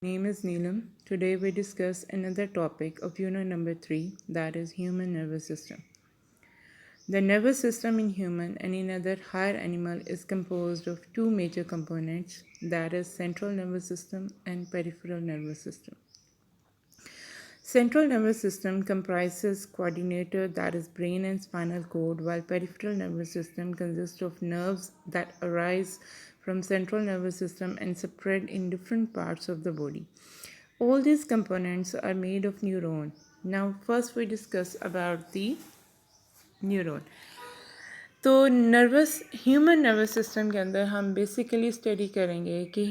Name is Neelam. Today we discuss another topic of unit number 3, that is human nervous system. The nervous system in human and in other higher animal is composed of two major components, that is central nervous system and peripheral nervous system. Central nervous system comprises coordinator, that is brain and spinal cord, while peripheral nervous system consists of nerves that arise from central nervous system and spread in different parts of the body. All these components are made of neuron. Now first we discuss about the neuron. तो nervous human nervous system के अंदर हम basically study करेंगे कि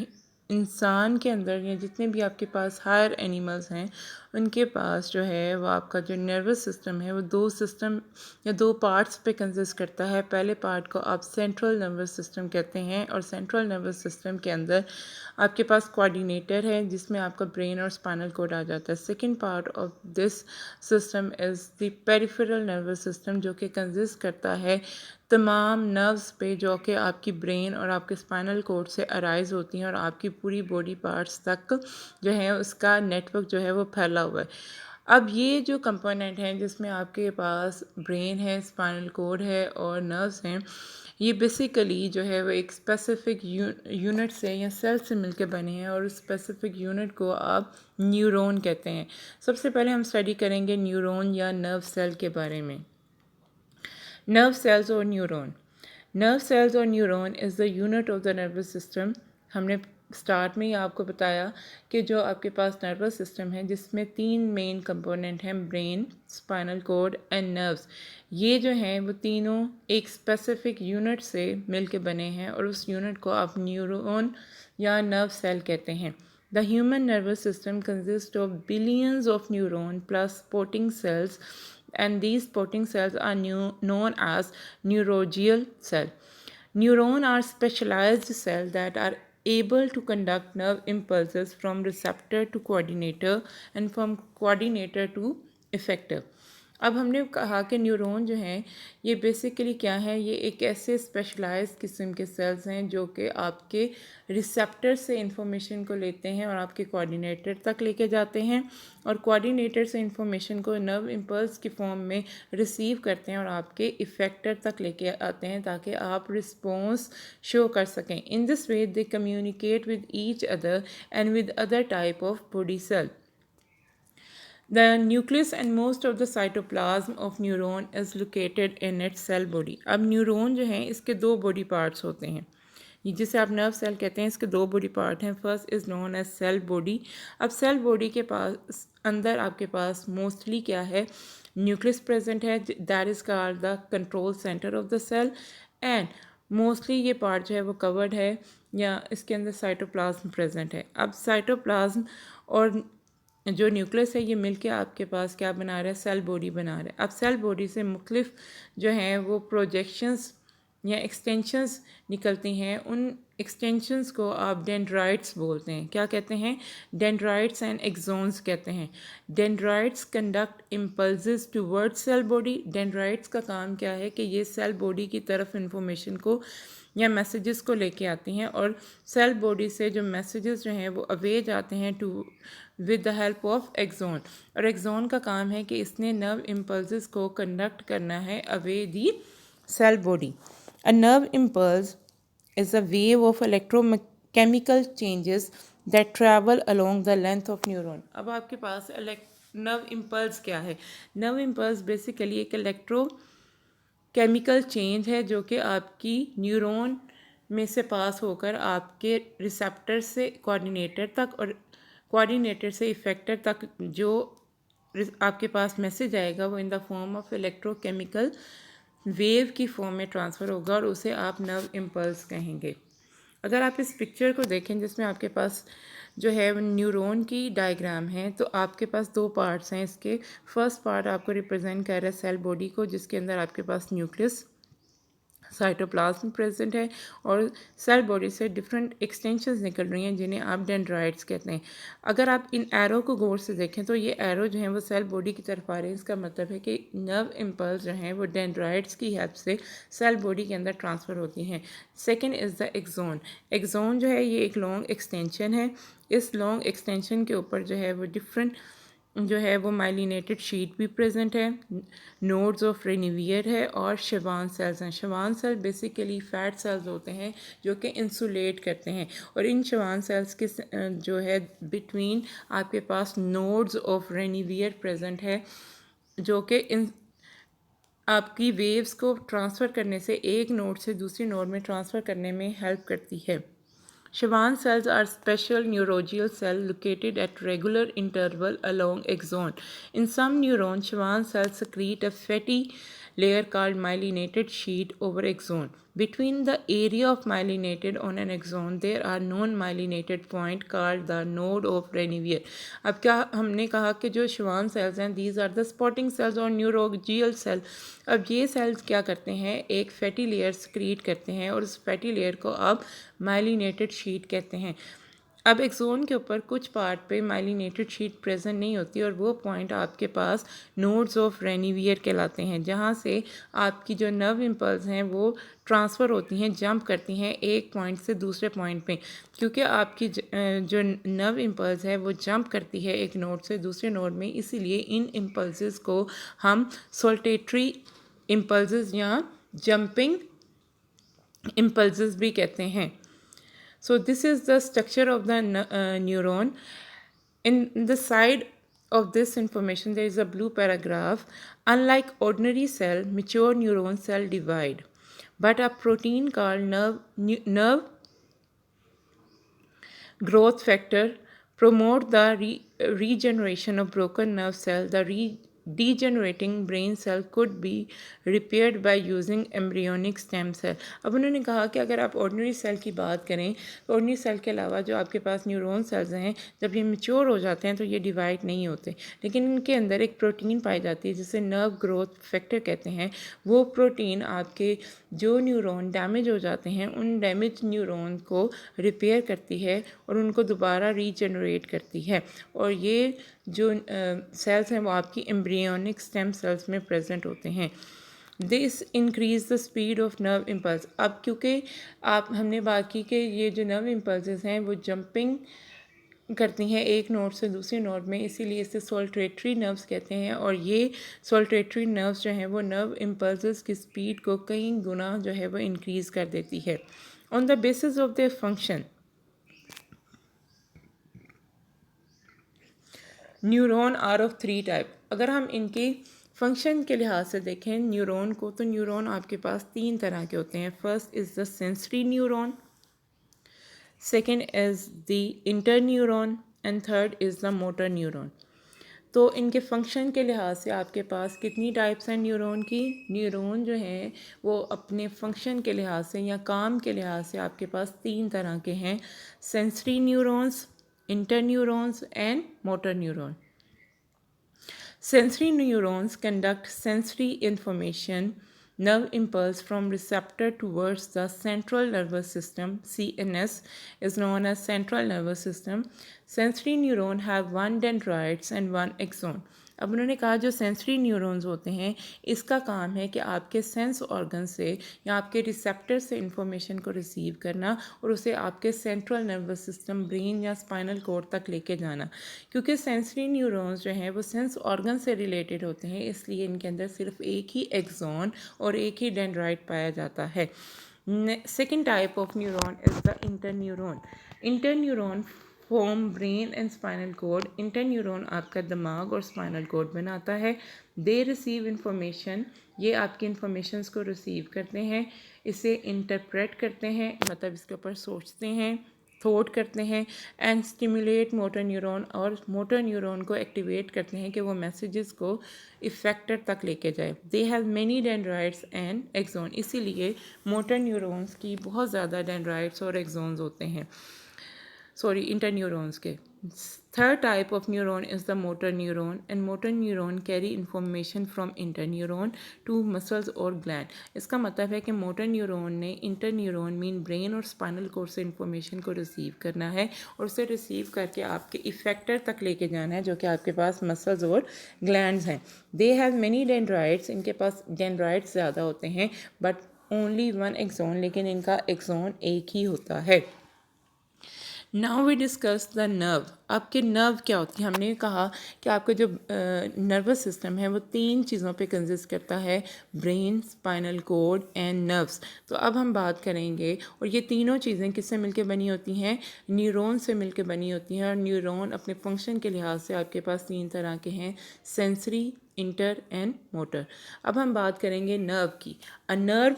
इंसान के अंदर या जितने भी आपके पास हायर एनिमल्स हैं उनके पास जो है वो आपका जो नर्वस सिस्टम है वो दो सिस्टम या दो पार्ट्स पे कंसिस्ट करता है। पहले पार्ट को आप सेंट्रल नर्वस सिस्टम कहते हैं और सेंट्रल नर्वस सिस्टम के अंदर आपके पास कोऑर्डिनेटर है जिसमें आपका ब्रेन और स्पाइनल कोड आ जाता है। Second part of this system is the peripheral nervous system जो कि कंसिस्ट करता है तमाम नर्व्स पे जो कि आपकी ब्रेन और आपके स्पाइनल कोड से अराइज होती हैं और आपकी पूरी बॉडी पार्ट्स तक जो है उसका नेटवर्क जो है वो फैला हुआ है। अब ये जो कंपोनेंट हैं जिसमें आपके पास ब्रेन है, स्पाइनल कोड है और नर्व्स हैं, ये बेसिकली जो है वो एक स्पेसिफिक यूनिट से या सेल से मिलके बने हैं और उस स्पेसिफिक यूनिट को आप न्यूरॉन कहते हैं। सबसे पहले हम स्टडी करेंगे न्यूरॉन या नर्व सेल के बारे में। Nerve cells or neuron. Nerve cells or neuron is the unit of the nervous system. हमने स्टार्ट में ही आपको बताया कि जो आपके पास नर्वस सिस्टम है जिसमें तीन मेन कंपोनेंट हैं, brain, spinal cord and nerves. ये जो हैं वो तीनों एक स्पेसिफिक यूनिट से मिल के बने हैं और उस यूनिट को आप न्यूरॉन या नर्व सेल कहते हैं। The human nervous system consists of billions of neurons plus supporting cells, and these supporting cells are known as neuroglial cells. Neurons are specialized cells that are able to conduct nerve impulses from receptor to coordinator and from coordinator to effector. अब हमने कहा कि neuron जो हैं ये basically क्या है, ये एक ऐसे स्पेशलाइज्ड किस्म के सेल्स हैं जो कि आपके रिसेप्टर से इंफॉर्मेशन को लेते हैं और आपके कोऑर्डिनेटर तक लेके जाते हैं और कोऑर्डिनेटर से इंफॉर्मेशन को नर्व इम्पल्स की फॉर्म में रिसीव करते हैं और आपके इफेक्टर तक लेके आते हैं ताकि आप रिस्पॉन्स शो कर सकें। In this way they communicate with each other and with other type of body cell. The nucleus and most of the cytoplasm of neuron is located in its cell body. अब neuron जो हैं इसके दो body parts होते हैं, ये जिसे आप नर्व सेल कहते हैं, इसके दो बॉडी पार्ट हैं। First is known as cell body. अब सेल बॉडी के पास अंदर आपके पास मोस्टली क्या है, न्यूक्लियस प्रेजेंट है, that is called the control centre of the cell and mostly ये पार्ट जो है वो कवर्ड है या इसके अंदर साइटोप्लाज्म प्रेजेंट है। अब साइटोप्लाज्म और जो न्यूक्लियस है ये मिलके आपके पास क्या बना रहा है, सेल बॉडी बना रहा है। अब सेल बॉडी से मुख्तलिफ जो हैं वो प्रोजेक्शंस या एक्सटेंशंस निकलती हैं। उन एक्सटेंशंस को आप डेंड्राइट्स बोलते हैं। क्या कहते हैं? डेंड्राइट्स एंड एक्सोन्स कहते हैं। Dendrites conduct impulses towards cell body. Dendrites का काम क्या है कि ये सेल बॉडी की तरफ इंफॉर्मेशन को या मैसेजेस को लेके आती हैं और सेल बॉडी से जो मैसेजेस जो हैं वो अवे जाते हैं to with the help of axon, और एक्सोन का काम है कि इसने नर्व इम्पल्सेस को कंडक्ट करना है away the cell body. A nerve impulse is a wave of electrochemical changes that travel along the length of neuron. अब आपके पास नर्व इम्पल्स क्या है? नर्व इम्पल्स बेसिकली एक इलेक्ट्रोकेमिकल चेंज है जो कि आपकी न्यूरॉन में से पास होकर आपके रिसेप्टर से कोऑर्डिनेटर तक और कोऑर्डिनेटर से इफेक्टर तक जो आपके पास मैसेज आएगा वो in the form of electrochemical wave की फॉर्म में ट्रांसफ़र होगा और उसे आप नर्व इम्पल्स कहेंगे। अगर आप इस पिक्चर को देखें जिसमें आपके पास जो है न्यूरॉन की डायग्राम है, तो आपके पास दो पार्ट्स हैं इसके। फर्स्ट पार्ट आपको रिप्रेजेंट कर रहा है सेल बॉडी को जिसके अंदर आपके पास न्यूक्लियस साइटोप्लाज्म प्रेजेंट है और सेल बॉडी से डिफरेंट एक्सटेंशंस निकल रही हैं जिन्हें आप डेंड्राइट्स कहते हैं। अगर आप इन एरो को गौर से देखें तो ये एरो जो हैं वो सेल बॉडी की तरफ आ रहे हैं। इसका मतलब है कि नर्व इम्पल्स जो हैं वो डेंड्राइट्स की हेल्प से सेल बॉडी के अंदर ट्रांसफ़र होती हैं। Second is the axon. Axon जो है ये एक लॉन्ग एक्सटेंशन है। इस लॉन्ग एक्सटेंशन के ऊपर जो है वो डिफरेंट जो है वो माइलिनेटेड शीट भी प्रेजेंट है, नोड्स ऑफ रेनिवियर है और शवान सेल्स हैं। शवान सेल बेसिकली फैट सेल्स होते हैं जो कि इंसुलेट करते हैं और इन शवान सेल्स के जो है बिटवीन आपके पास नोड्स ऑफ रेनिवियर प्रेजेंट है जो कि इन आपकी वेव्स को ट्रांसफ़र करने से एक नोड से दूसरी नोड में ट्रांसफ़र करने में हेल्प करती है। Schwann cells are special neurological cells located at regular interval along axon. In some neurons, Schwann cells secrete a fatty layer called myelinated sheet over axon. Between the area of myelinated on an axon, there are non-myelinated point called the node of Ranvier. अब क्या हमने कहा कि जो Schwann cells हैं, these are the spotting cells और neurological cell. अब ये सेल्स क्या करते हैं, एक फैटी लेयर सक्रीट करते हैं और उस फैटी लेयर को आप माइलिनेटेड शीट कहते हैं। अब एक्सोन के ऊपर कुछ पार्ट पे माइलिनेटेड शीट प्रेजेंट नहीं होती और वो पॉइंट आपके पास नोड्स ऑफ रेनिवियर कहलाते हैं जहाँ से आपकी जो नर्व इम्पल्स हैं वो ट्रांसफ़र होती हैं, जंप करती हैं एक पॉइंट से दूसरे पॉइंट पे। क्योंकि आपकी जो नर्व इम्पल्स है वो जंप करती है एक नोड से दूसरे नोड में, इसीलिए इन इम्पल्सेस को हम सोल्टेटरी इम्पल्सेस या जंपिंग इम्पल्सेस भी कहते हैं। So this is the structure of the neuron. In the side of this information, there is a blue paragraph. Unlike ordinary cell, mature neuron cell divide, but a protein called nerve growth factor promote the regeneration of broken nerve cell. The degenerating brain cell could be repaired by using embryonic stem cell. अब उन्होंने कहा कि अगर आप ordinary cell की बात करें तो ऑर्डिनरी सेल के अलावा जो आपके पास न्यूरॉन सेल्स हैं जब ये मैच्योर हो जाते हैं तो ये डिवाइड नहीं होते, लेकिन इनके अंदर एक प्रोटीन पाई जाती है जिसे नर्व ग्रोथ फैक्टर कहते हैं। वो प्रोटीन आपके जो न्यूरॉन डैमेज हो जाते हैं उन डैमेज न्यूरॉन को रिपेयर करती है और उनको दोबारा रीजनरेट करती है और ये जो सेल्स हैं वो आपकी एम्ब्रियोनिक स्टेम सेल्स में प्रेजेंट होते हैं। This increase the speed of nerve impulse. अब क्योंकि हमने बात की कि ये जो नर्व इम्पल्सेस हैं वो जंपिंग करती हैं एक नोड से दूसरे नोड में, इसीलिए इसे सोल्टेटरी नर्व्स कहते हैं और ये सोल्टेटरी नर्व्स जो हैं वो नर्व इम्पल्सेस की स्पीड को कई गुना जो है वो इंक्रीज़ कर देती है। On the basis of their function, neuron are of 3 type. अगर हम इनके फंक्शन के लिहाज से देखें न्यूरॉन को, तो न्यूरॉन आपके पास 3 तरह के होते हैं। First is the sensory neuron, second is the interneuron and third is the motor neuron. तो इनके फंक्शन के लिहाज से आपके पास कितनी टाइप्स हैं न्यूरॉन की? न्यूरॉन जो हैं वो अपने फंक्शन के लिहाज से या काम के लिहाज से आपके पास 3 तरह के हैं, sensory neurons, interneurons and motor neuron. Sensory neurons conduct sensory information nerve impulse from receptor towards the central nervous system. CNS is known as central nervous system. Sensory neuron have 1 dendrites and 1 axon. अब उन्होंने कहा जो sensory neurons होते हैं इसका काम है कि आपके सेंस ऑर्गन से या आपके रिसेप्टर से इंफॉर्मेशन को रिसीव करना और उसे आपके सेंट्रल नर्वस सिस्टम, ब्रेन या स्पाइनल कॉर्ड तक लेके जाना। क्योंकि सेंसरी न्यूरॉन्स जो हैं वो सेंस ऑर्गन से रिलेटेड होते हैं, इसलिए इनके अंदर सिर्फ एक ही एक्सॉन और एक ही डेंड्राइट पाया जाता है। Second type of neuron is the interneuron. Interneuron form brain and spinal cord. Interneuron आपका दिमाग और स्पाइनल कॉर्ड बनाता है। दे रिसीव इंफॉर्मेशन, ये आपकी इंफॉर्मेशंस को रिसीव करते हैं, इसे इंटरप्रेट करते हैं, मतलब इसके ऊपर सोचते हैं, थॉट करते हैं, एंड स्टिमुलेट मोटर न्यूरॉन, और मोटर न्यूरॉन को एक्टिवेट करते हैं कि वो मैसेजेस को इफेक्टर तक लेके जाए। They have many dendrites and axon, इसीलिए मोटर न्यूरॉन्स की बहुत ज़्यादा डेंड्राइट्स और एक्सॉन्स होते हैं। sorry, interneurons के. Third type of neuron is the motor neuron, and motor neuron carry information from interneuron to muscles और gland. इसका मतलब है कि motor neuron ने interneuron मीन brain और spinal cord से information को रिसीव करना है और उसे रिसीव करके आपके इफेक्टर तक लेके जाना है जो कि आपके पास muscles और glands हैं. They have many dendrites, इनके पास dendrites ज़्यादा होते हैं, but only one axon, लेकिन इनका axon एक ही होता है. Now we discuss the nerve. आपके नर्व क्या होती है? हमने कहा कि आपका जो नर्वस सिस्टम है वो 3 चीज़ों पे कंसिस्ट करता है, brain, spinal cord and nerves. तो अब हम बात करेंगे, और ये तीनों चीज़ें किससे मिलके बनी होती हैं? न्यूरॉन से मिलके बनी होती हैं. और न्यूरॉन अपने फंक्शन के लिहाज से आपके पास 3 तरह के हैं, सेंसरी, इंटर एंड मोटर. अब हम बात करेंगे नर्व की. A nerve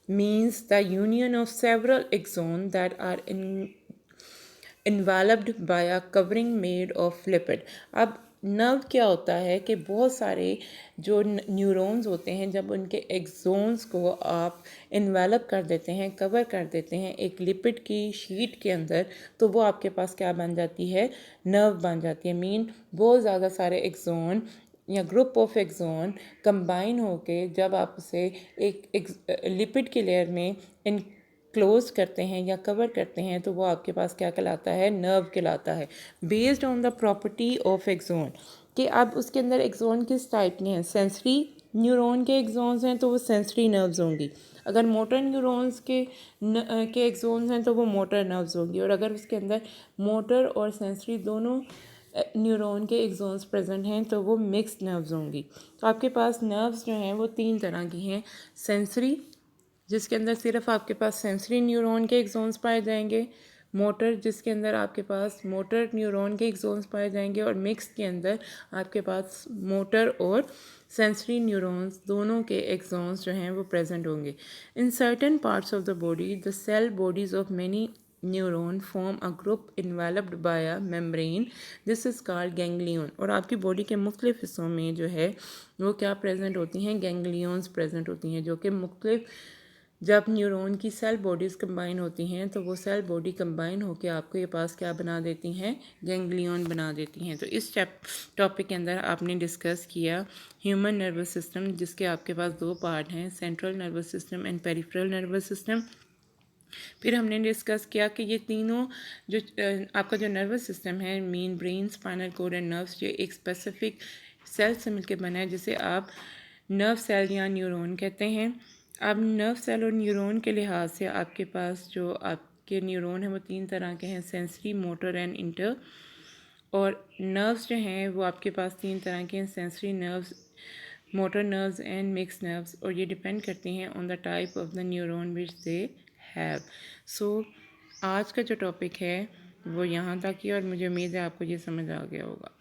means the union of several axons that are enveloped by a covering made of lipid. अब नर्व क्या होता है कि बहुत सारे जो न्यूरॉन्स होते हैं, जब उनके एक्सोन्स को आप इन्वेलप कर देते हैं, कवर कर देते हैं एक लिपिड की शीट के अंदर, तो वो आपके पास क्या बन जाती है? नर्व बन जाती है. मीन बहुत ज़्यादा सारे एक्सोन या ग्रुप ऑफ एक्सोन कंबाइन होके जब आप उसे एक लिपिड की लेयर में क्लोज करते हैं या कवर करते हैं, तो वो आपके पास क्या कहलाता है? नर्व कहलाता है. Based on the property of axon, कि अब उसके अंदर एक्सोन किस टाइप के हैं? सेंसरी न्यूरॉन के एक्सोन्स हैं तो वो सेंसरी नर्व्स होंगी. अगर मोटर न्यूरॉन्स के एक्सोन्स हैं तो वो मोटर नर्व्स होंगी. और अगर उसके अंदर मोटर और सेंसरी दोनों न्यूरॉन के एक्सोन्स प्रेजेंट हैं तो वो मिक्स्ड नर्व्स होंगी. तो आपके पास नर्व्स जो हैं वो 3 तरह की हैं. सेंसरी, जिसके अंदर सिर्फ आपके पास सेंसरी न्यूरॉन के एक्सोन्स पाए जाएंगे. मोटर, जिसके अंदर आपके पास मोटर न्यूरॉन के एक्सोन्स पाए जाएंगे. और मिक्स के अंदर आपके पास मोटर और सेंसरी न्यूरॉन्स दोनों के एक्सोन्स जो हैं वो प्रेजेंट होंगे. In certain parts of the body the cell bodies of many neuron form a group enveloped by a membrane, this is called ganglion. और आपकी बॉडी के मुख्तलिफ हिस्सों में जो है वो क्या प्रेजेंट होती हैं? गैंग्लियंस प्रेजेंट होती हैं, जो कि मुख्तलिफ जब न्यूरॉन की सेल बॉडीज़ कंबाइन होती हैं तो वो सेल बॉडी कंबाइन होकर आपको ये पास क्या बना देती हैं? गैंग्लियन बना देती हैं. तो इस टॉपिक के अंदर आपने डिस्कस किया ह्यूमन नर्वस सिस्टम, जिसके आपके पास 2 पार्ट हैं, central nervous system and peripheral nervous system. फिर हमने डिस्कस किया कि ये तीनों जो आपका जो नर्वस सिस्टम है, mean brain, spinal cord and nerves, ये एक स्पेसिफिक सेल से मिलकर बना है जिसे आप नर्व सेल या न्यूरॉन कहते हैं. अब नर्व सेल और न्यूरॉन के लिहाज से आपके पास जो आपके न्यूरॉन हैं वो 3 तरह के हैं, सेंसरी, मोटर एंड इंटर. और नर्व्स जो हैं वो आपके पास 3 तरह के हैं, sensory nerves, motor nerves and mix nerves. और ये डिपेंड करती हैं on the type of the neuron which they have. So आज का जो टॉपिक है वो यहाँ तक ही, और मुझे उम्मीद है आपको ये समझ आ गया होगा.